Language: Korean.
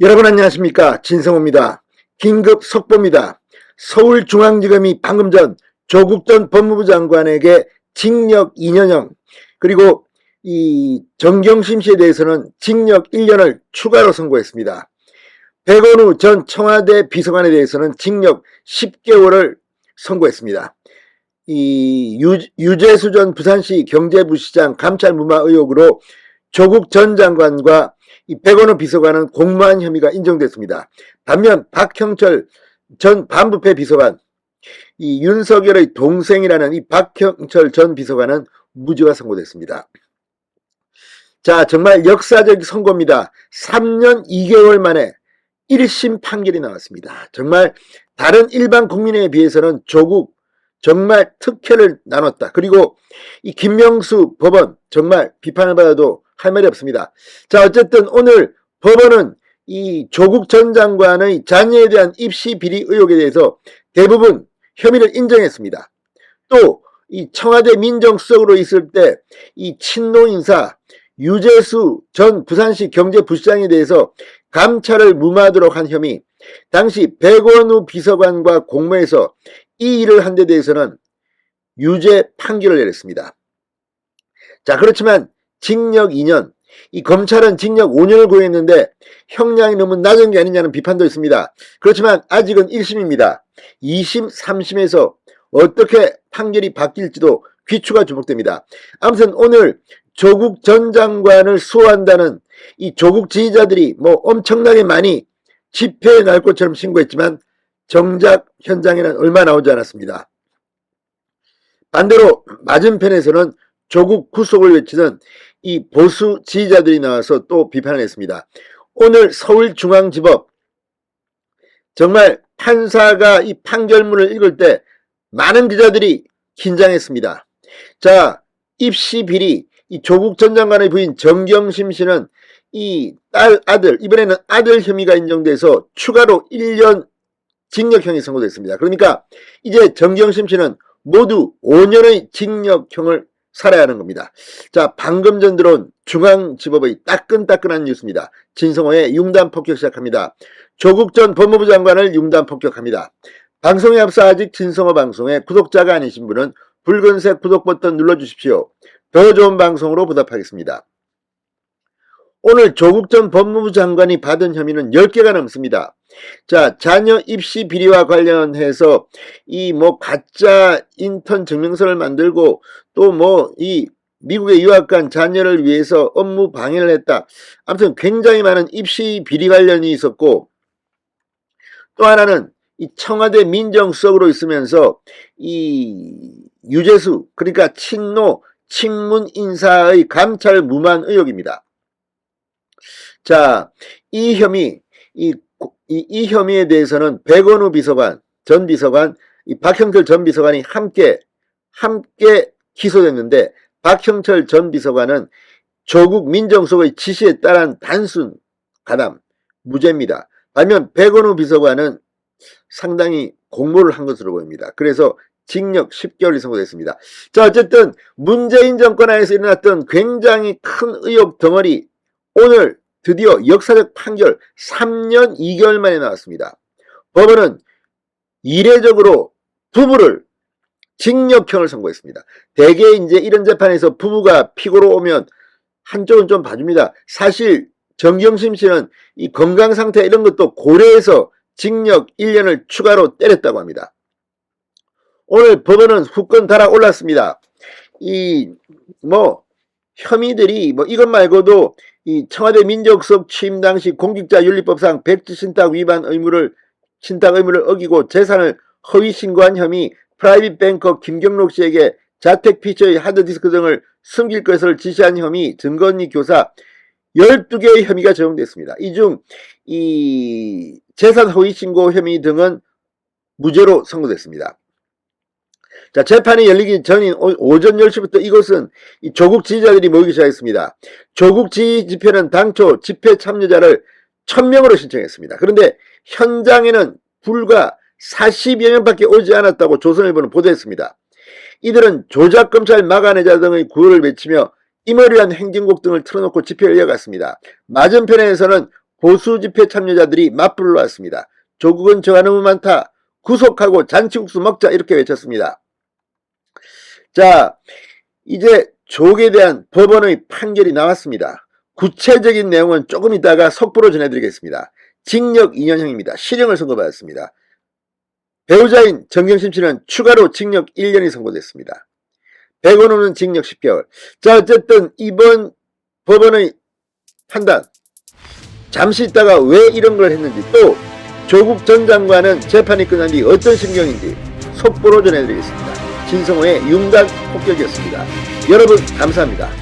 여러분 안녕하십니까, 진성호입니다. 긴급 속보입니다. 서울중앙지검이 방금 전 조국 전 법무부 장관에게 징역 2년형, 그리고 이 정경심 씨에 대해서는 징역 1년을 추가로 선고했습니다. 백원우 전 청와대 비서관에 대해서는 징역 10개월을 선고했습니다. 이 유재수 전 부산시 경제부시장 감찰 무마 의혹으로 조국 전 장관과 이 백원우 비서관은 공모한 혐의가 인정됐습니다. 반면 박형철 전 반부패 비서관, 이 윤석열의 동생이라는 이 박형철 전 비서관은 무죄가 선고됐습니다. 자, 정말 역사적 선고입니다. 3년 2개월 만에 1심 판결이 나왔습니다. 정말 다른 일반 국민에 비해서는 조국 정말 특혜를 나눴다. 그리고 이 김명수 법원 정말 비판을 받아도 할 말이 없습니다. 자, 어쨌든 오늘 법원은 이 조국 전 장관의 자녀에 대한 입시 비리 의혹에 대해서 대부분 혐의를 인정했습니다. 또 이 청와대 민정수석으로 있을 때 이 친노 인사 유재수 전 부산시 경제부시장에 대해서 감찰을 무마하도록 한 혐의, 당시 백원우 비서관과 공모해서 이 일을 한 데 대해서는 유죄 판결을 내렸습니다. 자, 그렇지만 징역 2년, 이 검찰은 징역 5년을 구했는데 형량이 너무 낮은 게 아니냐는 비판도 있습니다. 그렇지만 아직은 1심입니다. 2심, 3심에서 어떻게 판결이 바뀔지도 귀추가 주목됩니다. 아무튼 오늘 조국 전 장관을 수호한다는 이 조국 지지자들이 뭐 엄청나게 많이 집회에 날 것처럼 신고했지만 정작 현장에는 얼마 나오지 않았습니다. 반대로 맞은편에서는 조국 구속을 외치는 이 보수 지지자들이 나와서 또 비판을 했습니다. 오늘 서울중앙지법 정말 판사가 이 판결문을 읽을 때 많은 기자들이 긴장했습니다. 자, 입시 비리, 이 조국 전 장관의 부인 정경심 씨는 이 딸 아들, 이번에는 아들 혐의가 인정돼서 추가로 1년 징역형이 선고됐습니다. 그러니까 이제 정경심 씨는 모두 5년의 징역형을 살아야 하는 겁니다. 자, 방금 전 들어온 중앙지법의 따끈따끈한 뉴스입니다. 진성호의 융단 폭격 시작합니다. 조국 전 법무부 장관을 융단 폭격합니다. 방송에 앞서 아직 진성호 방송에 구독자가 아니신 분은 붉은색 구독 버튼 눌러주십시오. 더 좋은 방송으로 보답하겠습니다. 오늘 조국 전 법무부 장관이 받은 혐의는 10개가 넘습니다. 자, 자녀 입시 비리와 관련해서 이 뭐 가짜 인턴 증명서를 만들고 또 뭐 이 미국에 유학 간 자녀를 위해서 업무 방해를 했다. 아무튼 굉장히 많은 입시 비리 관련이 있었고, 또 하나는 이 청와대 민정수석으로 있으면서 이 유재수, 그러니까 친노 친문 인사의 감찰 무만 의혹입니다. 자, 이 혐의, 이 혐의에 대해서는 백원우 비서관, 전 비서관, 이 박형철 전 비서관이 함께 기소됐는데, 박형철 전 비서관은 조국 민정수석의 지시에 따른 단순 가담, 무죄입니다. 반면 백원우 비서관은 상당히 공모를 한 것으로 보입니다. 그래서 징역 10개월이 선고됐습니다. 자, 어쨌든 문재인 정권 하에서 일어났던 굉장히 큰 의혹 덩어리, 오늘 드디어 역사적 판결 3년 2개월 만에 나왔습니다. 법원은 이례적으로 부부를 징역형을 선고했습니다. 대개 이제 이런 재판에서 부부가 피고로 오면 한쪽은 좀 봐줍니다. 사실 정경심 씨는 이 건강 상태 이런 것도 고려해서 징역 1년을 추가로 때렸다고 합니다. 오늘 법원은 후건 달아올랐습니다. 이 뭐 혐의들이 뭐 이것 말고도 이 청와대 민정수석 취임 당시 공직자윤리법상 백지신탁 위반 의무를 어기고 재산을 허위 신고한 혐의, 프라이빗 뱅커 김경록 씨에게 자택 PC의 하드디스크 등을 숨길 것을 지시한 혐의, 증거인멸 교사 12개의 혐의가 적용됐습니다. 이 중 이 재산 허위 신고 혐의 등은 무죄로 선고됐습니다. 자, 재판이 열리기 전인 오전 10시부터 이곳은 이 조국 지지자들이 모이기 시작했습니다. 조국 지지 집회는 당초 집회 참여자를 1000명으로 신청했습니다. 그런데 현장에는 불과 40여 명밖에 오지 않았다고 조선일보는 보도했습니다. 이들은 조작검찰 막아내자 등의 구호를 외치며 임을 위한 행진곡 등을 틀어놓고 집회를 이어갔습니다. 맞은편에서는 보수 집회 참여자들이 맞불을 놨습니다. 조국은 저가 너무 많다. 구속하고 잔치국수 먹자 이렇게 외쳤습니다. 자, 이제 조국에 대한 법원의 판결이 나왔습니다. 구체적인 내용은 조금 이따가 속보로 전해드리겠습니다. 징역 2년형입니다. 실형을 선고받았습니다. 배우자인 정경심 씨는 추가로 징역 1년이 선고됐습니다. 백원호는 징역 10개월. 자, 어쨌든 이번 법원의 판단, 잠시 있다가 왜 이런 걸 했는지, 또 조국 전 장관은 재판이 끝난 뒤 어떤 심경인지 속보로 전해드리겠습니다. 진성호의 윤곽 폭격이었습니다. 여러분 감사합니다.